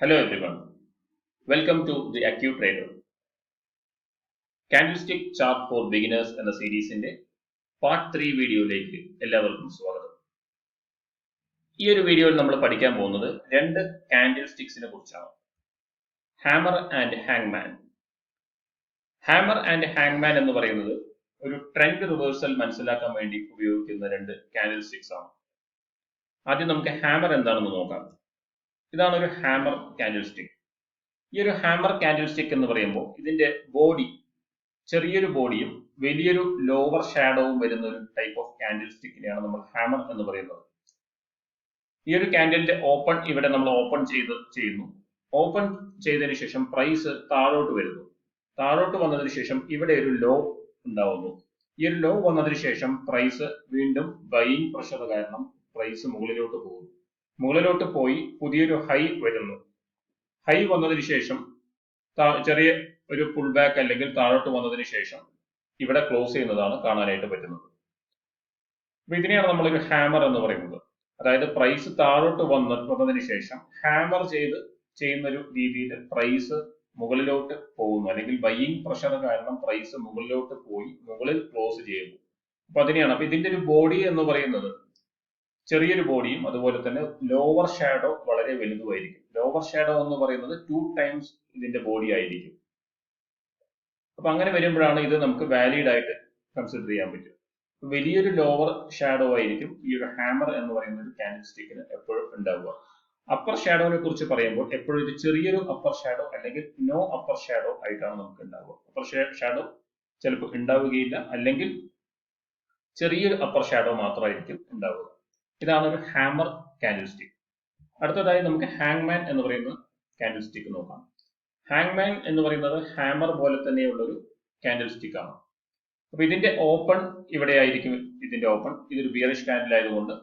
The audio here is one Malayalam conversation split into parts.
Hello everyone, welcome to the Acute Trader. Candlestick Chart for Beginners എന്ന സീരീസിന്റെ പാർട്ട് 3 വീഡിയോയിലേക്ക് എല്ലാവർക്കും സ്വാഗതം. ഈ ഒരു വീഡിയോയിൽ നമ്മൾ പഠിക്കാൻ പോകുന്നത് രണ്ട് കാൻഡിൽ സ്റ്റിക്സിനെ കുറിച്ചാണ്. Hammer and ഹാങ്മാൻ. ഹാമർ ആൻഡ് ഹാങ്മാൻ എന്ന് പറയുന്നത് ഒരു ട്രെൻഡ് റിവേഴ്സൽ മനസ്സിലാക്കാൻ വേണ്ടി ഉപയോഗിക്കുന്ന രണ്ട് കാൻഡിൽ സ്റ്റിക്സ് ആണ്. ആദ്യം നമുക്ക് ഹാമർ എന്താണെന്ന് നോക്കാം. ഇതാണ് ഒരു ഹാമർ കാൻഡിൽ സ്റ്റിക്ക്. ഈ ഒരു ഹാമർ കാൻഡിൽ സ്റ്റിക്ക് എന്ന് പറയുമ്പോൾ ഇതിന്റെ ബോഡി ചെറിയൊരു ബോഡിയും വലിയൊരു ലോവർ ഷാഡോവും വരുന്ന ഒരു ടൈപ്പ് ഓഫ് കാൻഡിൽ സ്റ്റിക്കിനെയാണ് നമ്മൾ ഹാമർ എന്ന് പറയുന്നത്. ഈ ഒരു കാൻഡിലിന്റെ ഓപ്പൺ ഇവിടെ നമ്മൾ ഓപ്പൺ ചെയ്യുന്നു. ഓപ്പൺ ചെയ്തതിനു ശേഷം പ്രൈസ് താഴോട്ട് വരുന്നു. താഴോട്ട് വന്നതിന് ശേഷം ഇവിടെ ഒരു ലോ ഉണ്ടാവുന്നു. ഈ ഒരു ലോ വന്നതിന് ശേഷം പ്രൈസ് വീണ്ടും ബൈയിങ് പ്രഷർ കാരണം പ്രൈസ് മുകളിലോട്ട് പോകുന്നു. മുകളിലോട്ട് പോയി പുതിയൊരു ഹൈ വരുന്നു. ഹൈ വന്നതിന് ശേഷം ചെറിയ ഒരു പുൾ ബാക്ക് അല്ലെങ്കിൽ താഴോട്ട് വന്നതിന് ശേഷം ഇവിടെ ക്ലോസ് ചെയ്യുന്നതാണ് കാണാനായിട്ട് പറ്റുന്നത്. അപ്പൊ ഇതിനെയാണ് നമ്മളൊരു ഹാമർ എന്ന് പറയുന്നത്. അതായത് പ്രൈസ് താഴോട്ട് വന്നതിന് ശേഷം ഹാമർ ചെയ്യുന്ന ഒരു രീതിയിൽ പ്രൈസ് മുകളിലോട്ട് പോകുന്നു, അല്ലെങ്കിൽ ബൈയിങ് പ്രഷർ കാരണം പ്രൈസ് മുകളിലോട്ട് പോയി മുകളിൽ ക്ലോസ് ചെയ്യുന്നു. അപ്പൊ അതിനെയാണ്. അപ്പൊ ഇതിന്റെ ഒരു ബോഡി എന്ന് പറയുന്നത് ചെറിയൊരു ബോഡിയും അതുപോലെ തന്നെ ലോവർ ഷാഡോ വളരെ വലുതുമായിരിക്കും. ലോവർ ഷാഡോ എന്ന് പറയുന്നത് 2 ടൈംസ് ഇതിന്റെ ബോഡി ആയിരിക്കും. അപ്പൊ അങ്ങനെ വരുമ്പോഴാണ് ഇത് നമുക്ക് വാലിഡ് ആയിട്ട് കൺസിഡർ ചെയ്യാൻ പറ്റും. വലിയൊരു ലോവർ ഷാഡോ ആയിരിക്കും ഈ ഒരു ഹാമർ എന്ന് പറയുന്ന ഒരു കാൻഡിൽ സ്റ്റിക്കിന് എപ്പോഴും ഉണ്ടാവുക. അപ്പർ ഷാഡോനെ കുറിച്ച് പറയുമ്പോൾ എപ്പോഴും ഇത് ചെറിയൊരു അപ്പർ ഷാഡോ അല്ലെങ്കിൽ നോ അപ്പർ ഷാഡോ ആയിട്ടാണ് നമുക്ക് ഉണ്ടാവുക. അപ്പർ ഷാഡോ ചിലപ്പോൾ ഉണ്ടാവുകയില്ല, അല്ലെങ്കിൽ ചെറിയൊരു അപ്പർ ഷാഡോ മാത്രമായിരിക്കും ഉണ്ടാവുക. ഇതാണ് ഒരു ഹാമർ കാൻഡിൽ സ്റ്റിക്ക്. അടുത്തതായി നമുക്ക് ഹാങ്മാൻ എന്ന് പറയുന്ന കാൻഡിൽ സ്റ്റിക്ക് നോക്കാം. ഹാങ്മാൻ എന്ന് പറയുന്നത് ഹാമർ പോലെ തന്നെയുള്ള ഒരു കാൻഡിൽ സ്റ്റിക്ക് ആണ്. അപ്പൊ ഇതിന്റെ ഓപ്പൺ ഇവിടെ ആയിരിക്കും. ഇതിന്റെ ഓപ്പൺ ഇതൊരു ബിയറിഷ് കാൻഡിൽ ആയതുകൊണ്ട്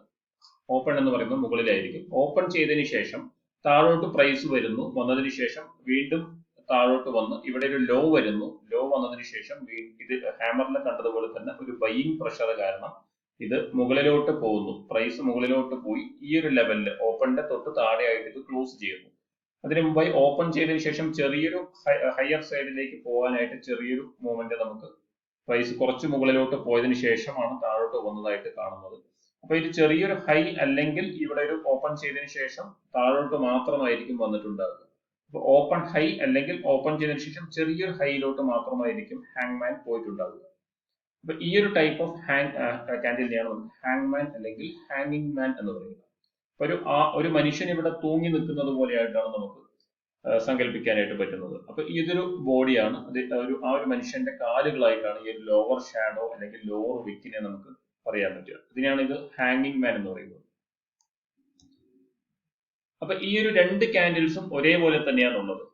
ഓപ്പൺ എന്ന് പറയുന്നത് മുകളിലായിരിക്കും. ഓപ്പൺ ചെയ്തതിന് ശേഷം താഴോട്ട് പ്രൈസ് വരുന്നു. വന്നതിന് ശേഷം വീണ്ടും താഴോട്ട് വന്ന് ഇവിടെ ഒരു ലോ വരുന്നു. ലോ വന്നതിന് ശേഷം ഇത് ഹാമറിൽ കണ്ടതുപോലെ തന്നെ ഒരു ബൈയിങ് പ്രഷർ കാരണം ഇത് മുകളിലോട്ട് പോകുന്നു. പ്രൈസ് മുകളിലോട്ട് പോയി ഈ ഒരു ലെവലിൽ ഓപ്പണിന്റെ തൊട്ട് താഴെയായിട്ട് ഇത് ക്ലോസ് ചെയ്യുന്നു. അതിനു മുമ്പായി ഓപ്പൺ ചെയ്തതിനു ശേഷം ചെറിയൊരു ഹയർ സൈഡിലേക്ക് പോകാനായിട്ട് ചെറിയൊരു മൂവ്മെന്റ് നമുക്ക് പ്രൈസ് കുറച്ച് മുകളിലോട്ട് പോയതിനു ശേഷമാണ് താഴോട്ട് വന്നതായിട്ട് കാണുന്നത്. അപ്പൊ ഇത് ചെറിയൊരു ഹൈ അല്ലെങ്കിൽ ഇവിടെ ഒരു ഓപ്പൺ ചെയ്തതിനു ശേഷം താഴോട്ട് മാത്രമായിരിക്കും വന്നിട്ടുണ്ടാവുക. അപ്പൊ ഓപ്പൺ ഹൈ അല്ലെങ്കിൽ ഓപ്പൺ ചെയ്തതിനു ശേഷം ചെറിയൊരു ഹൈയിലോട്ട് മാത്രമായിരിക്കും ഹാങ്മാൻ പോയിട്ടുണ്ടാവുക. അപ്പൊ ഈ ഒരു ടൈപ്പ് ഓഫ് കാൻഡിലിനെയാണ് നമുക്ക് ഹാങ്മാൻ അല്ലെങ്കിൽ ഹാങ്ങിങ് മാൻ എന്ന് പറയുന്നത്. ഒരു മനുഷ്യൻ ഇവിടെ തൂങ്ങി നിൽക്കുന്നത് പോലെയായിട്ടാണ് നമുക്ക് സങ്കല്പിക്കാനായിട്ട് പറ്റുന്നത്. അപ്പൊ ഇതൊരു ബോഡിയാണ്. ആ ഒരു മനുഷ്യന്റെ കാലുകളായിട്ടാണ് ഈ ഒരു ലോവർ ഷാഡോ അല്ലെങ്കിൽ ലോവർ വിക്കിനെ നമുക്ക് പറയാൻ പറ്റുക. ഇതിനാണ് ഇത് ഹാങ്ങിങ് മാൻ എന്ന് പറയുന്നത്. അപ്പൊ ഈ ഒരു രണ്ട് കാൻഡിൽസും ഒരേപോലെ തന്നെയാണ് ഉള്ളത്.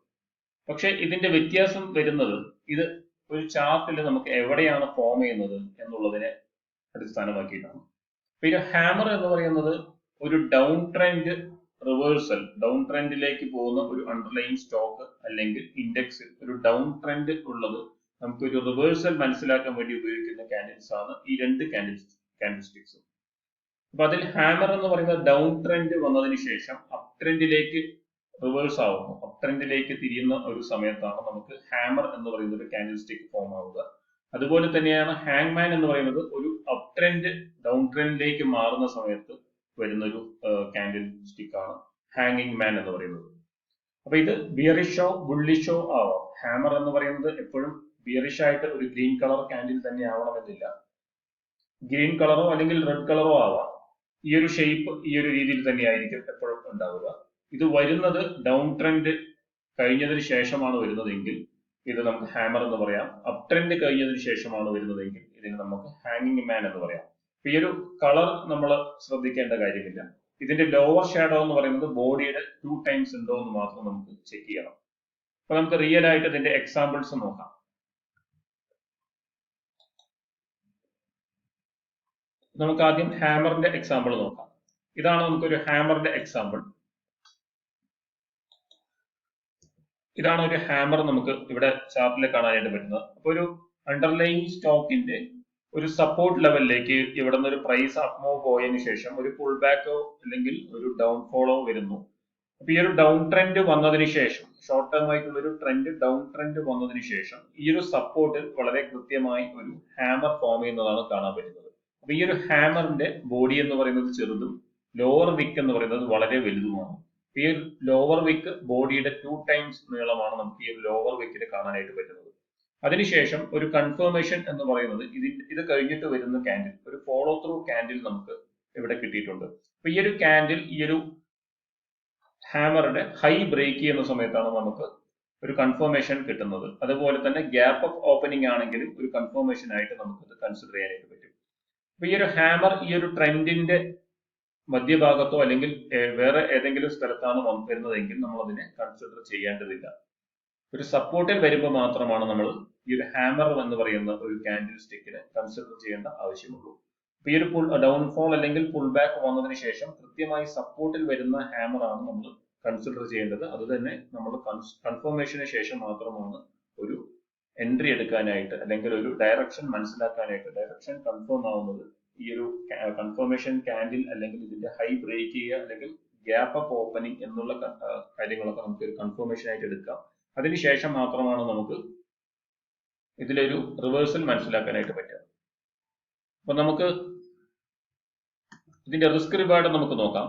പക്ഷെ ഇതിന്റെ വ്യത്യാസം വരുന്നത് ഇത് ഒരു ചാർട്ടിൽ നമുക്ക് എവിടെയാണ് ഫോം ചെയ്യുന്നത് എന്നുള്ളതിനെ അടിസ്ഥാനമാക്കിയിട്ടാണ്. പിന്നെ ഹാമർ എന്ന് പറയുന്നത് ഒരു ഡൗൺ ട്രെൻഡ് റിവേഴ്സൽ, ഡൗൺ ട്രെൻഡിലേക്ക് പോകുന്ന ഒരു അണ്ടർലൈൻ സ്റ്റോക്ക് അല്ലെങ്കിൽ ഇൻഡെക്സ് ഒരു ഡൗൺ ട്രെൻഡ് ഉള്ളത് നമുക്ക് ഒരു റിവേഴ്സൽ മനസ്സിലാക്കാൻ വേണ്ടി ഉപയോഗിക്കുന്ന കാൻഡിൽസ് ആണ് ഈ രണ്ട് കാൻഡിൽ സ്റ്റിക്സും. അപ്പൊ അതിൽ ഹാമർ എന്ന് പറയുന്നത് ഡൗൺ ട്രെൻഡ് വന്നതിന് ശേഷം അപ് ട്രെൻഡിലേക്ക് റിവേഴ്സ് ആവുന്നു. അപ് ട്രെൻഡിലേക്ക് തിരിയുന്ന ഒരു സമയത്താണ് നമുക്ക് ഹാമർ എന്ന് പറയുന്ന ഒരു കാൻഡിൽ സ്റ്റിക്ക് ഫോം ആവുക. അതുപോലെ തന്നെയാണ് ഹാങ്മാൻ എന്ന് പറയുന്നത് ഒരു അപ് ട്രെൻഡ് ഡൗൺ ട്രെൻഡിലേക്ക് മാറുന്ന സമയത്ത് വരുന്ന ഒരു കാൻഡിൽ സ്റ്റിക്ക് ആണ് ഹാങ്ങിങ് മാൻ എന്ന് പറയുന്നത്. അപ്പൊ ഇത് ബിയറിഷോ ബുള്ളിഷോ ആവാം. ഹാമർ എന്ന് പറയുന്നത് എപ്പോഴും ബിയറിഷ് ആയിട്ട് ഒരു ഗ്രീൻ കളർ കാൻഡിൽ തന്നെ ആവണമെന്നില്ല. ഗ്രീൻ കളറോ അല്ലെങ്കിൽ റെഡ് കളറോ ആവാം. ഈ ഒരു ഷേപ്പ് ഈ ഒരു രീതിയിൽ തന്നെയായിരിക്കും എപ്പോഴും ഉണ്ടാവുക. ഇത് വരുന്നത് ഡൗൺ ട്രെൻഡ് കഴിഞ്ഞതിന് ശേഷമാണ് വരുന്നതെങ്കിൽ ഇത് നമുക്ക് ഹാമർ എന്ന് പറയാം. അപ് ട്രെൻഡ് കഴിഞ്ഞതിന് ശേഷമാണ് വരുന്നതെങ്കിൽ ഇതിന് നമുക്ക് ഹാങ്ങിങ് മാൻ എന്ന് പറയാം. ഈ ഒരു കളർ നമ്മൾ ശ്രദ്ധിക്കേണ്ട കാര്യമില്ല. ഇതിന്റെ ലോവർ ഷാഡോ എന്ന് പറയുന്നത് ബോഡിയുടെ 2 ടൈംസ് ഉണ്ടോ എന്ന് മാത്രം നമുക്ക് ചെക്ക് ചെയ്യണം. അപ്പൊ നമുക്ക് റിയൽ ആയിട്ട് ഇതിന്റെ എക്സാമ്പിൾസ് നോക്കാം. നമുക്ക് ആദ്യം ഹാമറിന്റെ എക്സാമ്പിൾ നോക്കാം. ഇതാണ് നമുക്കൊരു ഹാമറിന്റെ എക്സാമ്പിൾ. ഇതാണ് ഒരു ഹാമർ നമുക്ക് ഇവിടെ ചാർട്ടിൽ കാണാനായിട്ട് പറ്റുന്നത്. അപ്പൊ ഒരു അണ്ടർലൈൻ സ്റ്റോക്കിന്റെ ഒരു സപ്പോർട്ട് ലെവലിലേക്ക് ഇവിടെ നിന്ന് ഒരു പ്രൈസ് അപ്പ് മൂവ് പോയതിനു ശേഷം ഒരു പുൾ ബാക്കോ അല്ലെങ്കിൽ ഒരു ഡൗൺ ഫോളോ വരുന്നു. അപ്പൊ ഈ ഒരു ഡൗൺ ട്രെൻഡ് വന്നതിന് ശേഷം, ഷോർട്ട് ടേം ആയിട്ടുള്ള ഒരു ട്രെൻഡ്, ഡൗൺ ട്രെൻഡ് വന്നതിന് ശേഷം ഈ ഒരു സപ്പോർട്ടിൽ വളരെ കൃത്യമായി ഒരു ഹാമർ ഫോം ചെയ്യുന്നതാണ് കാണാൻ പറ്റുന്നത്. അപ്പൊ ഈ ഒരു ഹാമറിന്റെ ബോഡി എന്ന് പറയുന്നത് ചെറുതും ലോവർ വിക്ക് എന്ന് പറയുന്നത് വളരെ വലുതുമാണ്. ഈ ലോവർ വിക്ക് ബോഡിയുടെ 2 ടൈംസ് നീളമാണ് നമുക്ക് ഈ ലോവർ വിക്കിൽ കാണാനായിട്ട് പറ്റുന്നത്. അതിനുശേഷം ഒരു കൺഫർമേഷൻ എന്ന് പറയുന്നത് ഇത് കഴിഞ്ഞിട്ട് വരുന്ന കാൻഡിൽ, ഒരു ഫോളോ ത്രൂ കാൻഡിൽ നമുക്ക് ഇവിടെ കിട്ടിയിട്ടുണ്ട്. അപ്പൊ ഈ ഒരു കാൻഡിൽ ഈ ഒരു ഹാമറുടെ ഹൈ ബ്രേക്ക് ചെയ്യുന്ന സമയത്താണ് നമുക്ക് ഒരു കൺഫർമേഷൻ കിട്ടുന്നത്. അതുപോലെ തന്നെ ഗ്യാപ്പ് അപ്പ് ഓപ്പണിംഗ് ആണെങ്കിലും ഒരു കൺഫർമേഷൻ ആയിട്ട് നമുക്ക് കൺസിഡർ ചെയ്യാനായിട്ട് പറ്റും. അപ്പൊ ഈ ഒരു ഹാമർ ഈ ഒരു ട്രെൻഡിന്റെ മധ്യഭാഗത്തോ അല്ലെങ്കിൽ വേറെ ഏതെങ്കിലും സ്ഥലത്താണ് വരുന്നതെങ്കിൽ നമ്മൾ അതിനെ കൺസിഡർ ചെയ്യേണ്ടതില്ല. ഒരു സപ്പോർട്ടിൽ വരുമ്പോൾ മാത്രമാണ് നമ്മൾ ഈ ഒരു ഹാമർ എന്ന് പറയുന്ന ഒരു കാൻഡിൽ സ്റ്റിക്കിനെ കൺസിഡർ ചെയ്യേണ്ട ആവശ്യമുള്ളൂ. അപ്പൊ ഈ ഒരു ഡൗൺഫോൾ അല്ലെങ്കിൽ പുൾ ബാക്ക് വന്നതിന് ശേഷം കൃത്യമായി സപ്പോർട്ടിൽ വരുന്ന ഹാമർ ആണ് നമ്മൾ കൺസിഡർ ചെയ്യേണ്ടത്. അത് തന്നെ നമ്മൾ കൺഫർമേഷന് ശേഷം മാത്രമാണ് ഒരു എൻട്രി എടുക്കാനായിട്ട് അല്ലെങ്കിൽ ഒരു ഡയറക്ഷൻ മനസ്സിലാക്കാനായിട്ട്, ഡയറക്ഷൻ കൺഫേം ആവുന്നത് ഈ ഒരു കൺഫർമേഷൻ കാൻഡിൽ അല്ലെങ്കിൽ ഇതിന്റെ ഹൈ ബ്രേക്ക് ചെയ്യുക അല്ലെങ്കിൽ ഗ്യാപ്പ് അപ്പ് ഓപ്പണിംഗ് എന്നുള്ള കാര്യങ്ങളൊക്കെ നമുക്ക് ഒരു കൺഫർമേഷൻ ആയിട്ട് എടുക്കാം. അതിനുശേഷം മാത്രമാണ് നമുക്ക് ഇതിലൊരു റിവേഴ്സൽ മനസ്സിലാക്കാനായിട്ട് പറ്റുക. അപ്പൊ നമുക്ക് ഇതിന്റെ റിസ്ക് റിവാർഡ് നമുക്ക് നോക്കാം.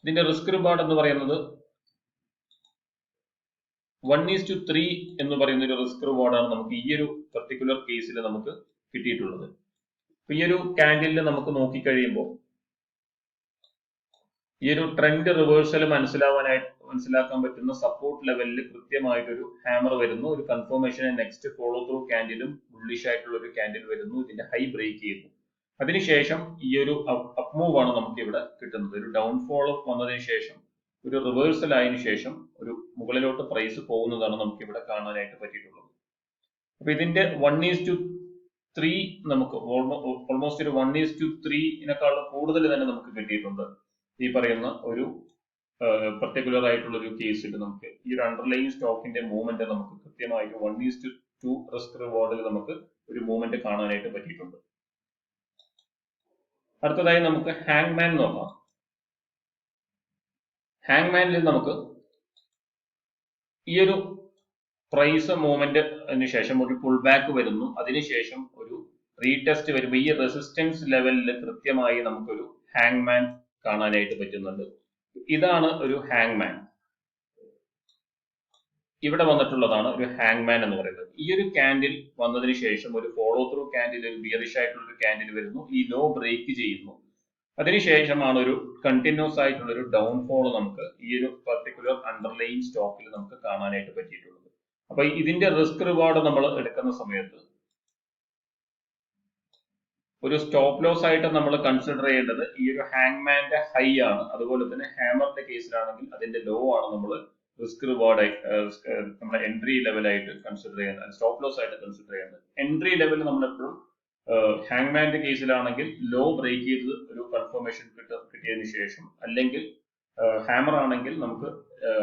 ഇതിന്റെ റിസ്ക് റിവാർഡ് എന്ന് പറയുന്നത് 1:3 എന്ന് പറയുന്ന ഒരു റിസ്ക് റിവാർഡാണ് നമുക്ക് ഈ ഒരു പെർട്ടിക്കുലർ കേസിൽ നമുക്ക് കിട്ടിയിട്ടുള്ളത്. അപ്പൊ ഈ ഒരു കാൻഡിലിൽ നമുക്ക് നോക്കിക്കഴിയുമ്പോൾ ഈ ഒരു ട്രെൻഡ് റിവേഴ്സൽ മനസ്സിലാക്കാൻ പറ്റുന്ന സപ്പോർട്ട് ലെവലിൽ കൃത്യമായിട്ടൊരു ഹാമർ വരുന്നു, ഒരു കൺഫർമേഷൻ നെക്സ്റ്റ് ഫോളോ ത്രൂ കാൻഡിലും ബുള്ളിഷ് ആയിട്ടുള്ള ഒരു കാൻഡിൽ വരുന്നു, ഇതിന്റെ ഹൈ ബ്രേക്ക് ചെയ്യുന്നു. അതിനുശേഷം ഈ ഒരു അപ്പ് മൂവ് ആണ് നമുക്ക് ഇവിടെ കിട്ടുന്നത്. ഒരു ഡൗൺഫോൾ വന്നതിന് ശേഷം ഒരു റിവേഴ്സൽ ആയതിനു ശേഷം ഒരു മുകളിലോട്ട് പ്രൈസ് പോകുന്നതാണ് നമുക്ക് ഇവിടെ കാണാനായിട്ട് പറ്റിയിട്ടുള്ളത്. അപ്പൊ ഇതിന്റെ 1:3 നമുക്ക് ഓൾമോസ്റ്റ് ഒരു 1:3 കൂടുതൽ തന്നെ നമുക്ക് കിട്ടിയിട്ടുണ്ട്. ഈ പറയുന്ന ഒരു പെർട്ടിക്കുലർ ആയിട്ടുള്ള ഒരു കേസിൽ നമുക്ക് ഈ ഒരു അണ്ടർലൈൻ സ്റ്റോക്കിന്റെ മൂവ്മെന്റ് നമുക്ക് കൃത്യമായിട്ട് 1:2 റിസ്ക് റിവാർഡിൽ നമുക്ക് ഒരു മൂവ്മെന്റ് കാണാനായിട്ട് പറ്റിയിട്ടുണ്ട്. അടുത്തതായി നമുക്ക് ഹാങ്മാൻ നോക്കാം. ഹാങ്മാനിൽ നമുക്ക് ഈ ഒരു പ്രൈസ് മൂവ്മെന്റിന് ശേഷം ഒരു പുൾ ബാക്ക് വരുന്നു, അതിനുശേഷം ഒരു റീടെസ്റ്റ് വരുമ്പോൾ ഈ റെസിസ്റ്റൻസ് ലെവലിൽ കൃത്യമായി നമുക്കൊരു ഹാങ്മാൻ കാണാനായിട്ട് പറ്റുന്നുണ്ട്. ഇതാണ് ഒരു ഹാങ്മാൻ. ഇവിടെ വന്നിട്ടുള്ളതാണ് ഒരു ഹാങ്മാൻ എന്ന് പറയുന്നത്. ഈ ഒരു കാൻഡിൽ വന്നതിന് ശേഷം ഒരു ഫോളോ ത്രൂ കാൻഡിൽ, ഒരു ബിയറിഷ് ആയിട്ടുള്ള ഒരു കാൻഡിൽ വരുന്നു, ഈ ലോ ബ്രേക്ക് ചെയ്യുന്നു. അതിനുശേഷമാണ് ഒരു കണ്ടിന്യൂസ് ആയിട്ടുള്ള ഒരു ഡൗൺഫോൾ നമുക്ക് ഈ ഒരു പർട്ടിക്കുലർ അണ്ടർലൈൻ സ്റ്റോക്കിൽ നമുക്ക് കാണാനായിട്ട് പറ്റിയിട്ടുള്ളത്. അപ്പൊ ഇതിന്റെ റിസ്ക് റിവാർഡ് നമ്മൾ എടുക്കുന്ന സമയത്ത് ഒരു സ്റ്റോപ്പ് ലോസ് ആയിട്ട് നമ്മൾ കൺസിഡർ ചെയ്യേണ്ടത് ഈ ഒരു ഹാങ്മാന്റെ ഹൈ ആണ്. അതുപോലെ തന്നെ ഹാമറിന്റെ കേസിലാണെങ്കിൽ അതിന്റെ ലോ ആണ് നമ്മൾ റിസ്ക് റിവാർഡ് നമ്മുടെ എൻട്രി ലെവലായിട്ട് കൺസിഡർ ചെയ്യുന്നത്, സ്റ്റോപ്പ് ലോസ് ആയിട്ട് കൺസിഡർ ചെയ്യുന്നത്. എൻട്രി ലെവൽ നമ്മൾ എപ്പോഴും ഹാങ്മാന്റെ കേസിലാണെങ്കിൽ ലോ ബ്രേക്ക് ചെയ്ത് ഒരു കൺഫർമേഷൻ കിട്ടിയതിനു ശേഷം, അല്ലെങ്കിൽ ഹാമർ ആണെങ്കിൽ നമുക്ക്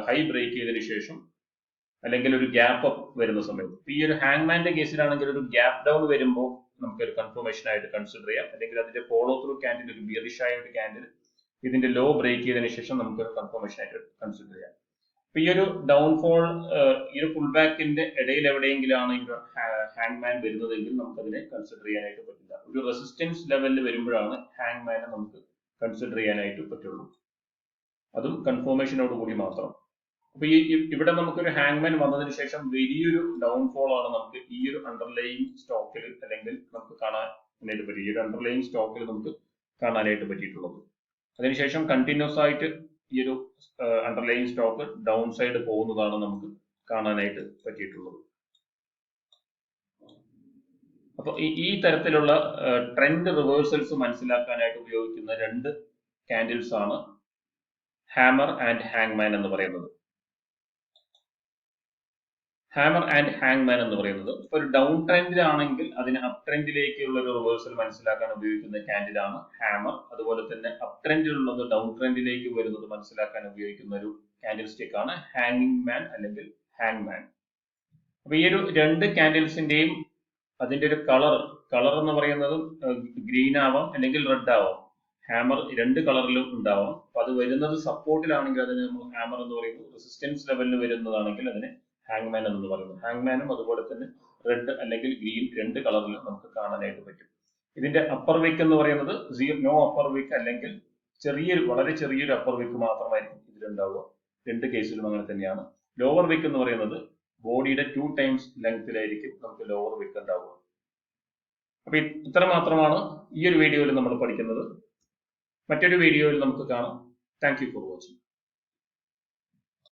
ഹൈ ബ്രേക്ക് ചെയ്തതിനു ശേഷം അല്ലെങ്കിൽ ഒരു ഗ്യാപ്പ് അപ്പ് വരുന്ന സമയത്ത്. ഈ ഒരു ഹാങ്മാന്റെ കേസിലാണെങ്കിൽ ഒരു ഗ്യാപ്പ് ഡൗൺ വരുമ്പോൾ നമുക്ക് ഒരു കൺഫർമേഷൻ ആയിട്ട് കൺസിഡർ ചെയ്യാം, അല്ലെങ്കിൽ അതിന്റെ ഫോളോ ത്രൂ കാൻഡിൽ, ഒരു ബിയറിഷ് ആയ ഒരു കാൻഡിൽ ഇതിന്റെ ലോ ബ്രേക്ക് ചെയ്തതിനു ശേഷം നമുക്ക് ഒരു കൺഫർമേഷൻ ആയിട്ട് കൺസിഡർ ചെയ്യാം. അപ്പൊ ഈ ഒരു ഡൗൺഫോൾ, ഈ ഒരു പുൾ ബാക്കിന്റെ ഇടയിൽ എവിടെയെങ്കിലാണ് ഈ ഒരു ഹാങ്മാൻ വരുന്നതെങ്കിൽ നമുക്ക് അതിനെ കൺസിഡർ ചെയ്യാനായിട്ട് പറ്റില്ല. ഒരു റെസിസ്റ്റൻസ് ലെവലിൽ വരുമ്പോഴാണ് ഹാങ്മാനെ നമുക്ക് കൺസിഡർ ചെയ്യാനായിട്ട് പറ്റുള്ളൂ, അതും കൺഫർമേഷനോട് കൂടി മാത്രം. അപ്പൊ ഇവിടെ നമുക്കൊരു ഹാങ്മാൻ വന്നതിന് ശേഷം വലിയൊരു ഡൗൺഫോൾ ആണ് നമുക്ക് ഈ ഒരു അണ്ടർലൈൻ സ്റ്റോക്കിൽ അല്ലെങ്കിൽ നമുക്ക് കാണാനായിട്ട് പറ്റും. ഈ ഒരു അണ്ടർലൈൻ സ്റ്റോക്കിൽ നമുക്ക് കാണാനായിട്ട് പറ്റിയിട്ടുള്ളത്. അതിനുശേഷം കണ്ടിന്യൂസ് ആയിട്ട് ഈ ഒരു അണ്ടർലൈൻ സ്റ്റോക്ക് ഡൗൺ സൈഡ് പോകുന്നതാണ് നമുക്ക് കാണാനായിട്ട് പറ്റിയിട്ടുള്ളത്. അപ്പൊ ഈ തരത്തിലുള്ള ട്രെൻഡ് റിവേഴ്സൽസ് മനസ്സിലാക്കാനായിട്ട് ഉപയോഗിക്കുന്ന രണ്ട് കാൻഡിൽസ് ആണ് ഹാമർ ആൻഡ് ഹാങ്മാൻ എന്ന് പറയുന്നത്. ഹാമർ ആൻഡ് ഹാങ്മാൻ എന്ന് പറയുന്നത് ഇപ്പൊ ഒരു ഡൗൺ ട്രെൻഡിലാണെങ്കിൽ അതിന് അപ് ട്രെൻഡിലേക്കുള്ള ഒരു റിവേഴ്സൽ മനസ്സിലാക്കാൻ ഉപയോഗിക്കുന്ന കാൻഡിലാണ് ഹാമർ. അതുപോലെ തന്നെ അപ് ട്രെൻഡിലുള്ളത് ഡൗൺ ട്രെൻഡിലേക്ക് വരുന്നത് മനസ്സിലാക്കാൻ ഉപയോഗിക്കുന്ന ഒരു കാൻഡിൽ സ്റ്റിക്ക് ആണ് ഹാങ്ങിങ് മാൻ അല്ലെങ്കിൽ ഹാങ്മാൻ. അപ്പൊ ഈ ഒരു രണ്ട് കാൻഡിൽസിന്റെയും അതിന്റെ ഒരു കളർ എന്ന് പറയുന്നത് ഗ്രീൻ ആവാം അല്ലെങ്കിൽ റെഡ് ആവാം. ഹാമർ രണ്ട് കളറിലും ഉണ്ടാവാം. അപ്പൊ അത് വരുന്നത് സപ്പോർട്ടിലാണെങ്കിൽ അതിന് നമ്മൾ ഹാമർ എന്ന് പറയുന്നത്, റെസിസ്റ്റൻസ് ലെവലിൽ വരുന്നതാണെങ്കിൽ അതിന് ഹാങ്മാൻ എന്ന് പറയുന്നു. ഹാങ്മാനും അതുപോലെ തന്നെ റെഡ് അല്ലെങ്കിൽ ഗ്രീൻ രണ്ട് കളറിലും നമുക്ക് കാണാനായിട്ട് പറ്റും. ഇതിന്റെ അപ്പർ വിക്ക് എന്ന് പറയുന്നത് നോ അപ്പർ വിക്ക് അല്ലെങ്കിൽ വളരെ ചെറിയൊരു അപ്പർ വിക്ക് മാത്രമായിരിക്കും ഇതിലുണ്ടാവുക. രണ്ട് കേസിലും അങ്ങനെ തന്നെയാണ്. ലോവർ വിക്ക് എന്ന് പറയുന്നത് ബോഡിയുടെ 2 ടൈംസ് ലെങ്തിലായിരിക്കും നമുക്ക് ലോവർ വിക്ക് ഉണ്ടാവുക. അപ്പൊ ഇത്ര മാത്രമാണ് ഈ ഒരു വീഡിയോയിൽ നമ്മൾ പഠിക്കുന്നത്. മറ്റൊരു വീഡിയോയിൽ നമുക്ക് കാണാം. Thank you for watching.